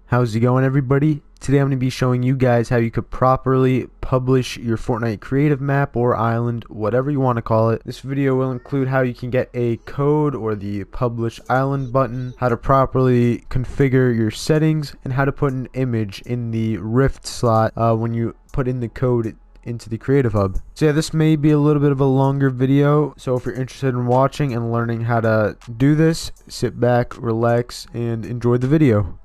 How's it going, everybody? Today I'm going to be showing you guys how you could properly publish your Fortnite creative map or island, whatever you want to call it. This video will include how you can get a code or the publish island button, how to properly configure your settings, and how to put an image in the Rift slot when you put in the code into the creative hub. So yeah, this may be a little bit of a longer video, so if you're interested in watching and learning how to do this, sit back, relax, and enjoy the video.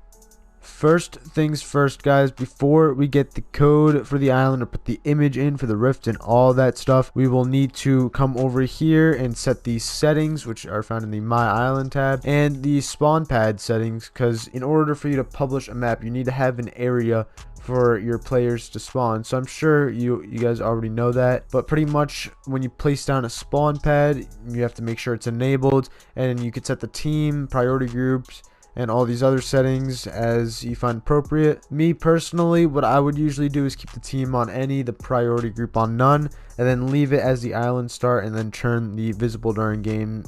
First things first, guys, before we get the code for the island or put the image in for the Rift and all that stuff, we will need to come over here and set these settings, which are found in the My Island tab, and the spawn pad settings, because in order for you to publish a map, you need to have an area for your players to spawn. So I'm sure you guys already know that, but pretty much when you place down a spawn pad, you have to make sure it's enabled, and you could set the team, priority groups, and all these other settings as you find appropriate. Me personally, what I would usually do is keep the team on any, the priority group on none, and then leave it as the island start, and then turn the visible during game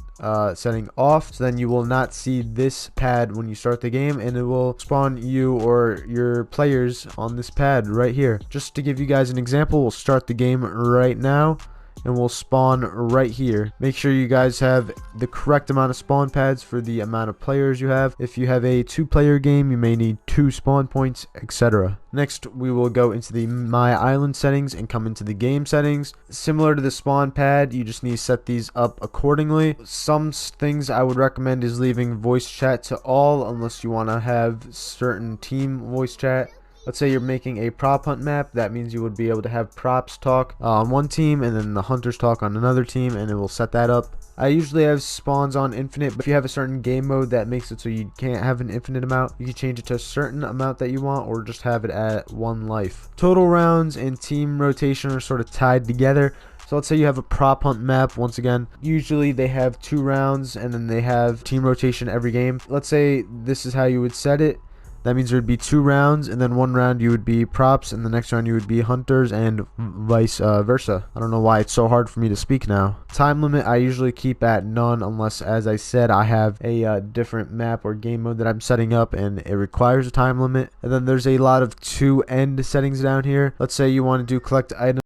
setting off, so then you will not see this pad when you start the game, and it will spawn you or your players on this pad right here. Just to give you guys an example, we'll start the game right now and we'll spawn right here. Make sure you guys have the correct amount of spawn pads for the amount of players you have. If you have a 2-player game, you may need 2 spawn points, etc. Next, we will go into the My Island settings and come into the game settings. Similar to the spawn pad, you just need to set these up accordingly. Some things I would recommend is leaving voice chat to all, unless you want to have certain team voice chat. Let's say you're making a prop hunt map. That means you would be able to have props talk on one team and then the hunters talk on another team, and it will set that up. I usually have spawns on infinite, but if you have a certain game mode that makes it so you can't have an infinite amount, you can change it to a certain amount that you want, or just have it at 1 life. Total rounds and team rotation are sort of tied together. So let's say you have a prop hunt map. Once again, usually they have 2 rounds and then they have team rotation every game. Let's say this is how you would set it. That means there would be 2 rounds, and then 1 round you would be props, and the next round you would be hunters, and vice versa. I don't know why it's so hard for me to speak now. Time limit I usually keep at none, unless, as I said, I have a different map or game mode that I'm setting up and it requires a time limit. And then there's a lot of to end settings down here. Let's say you want to do collect items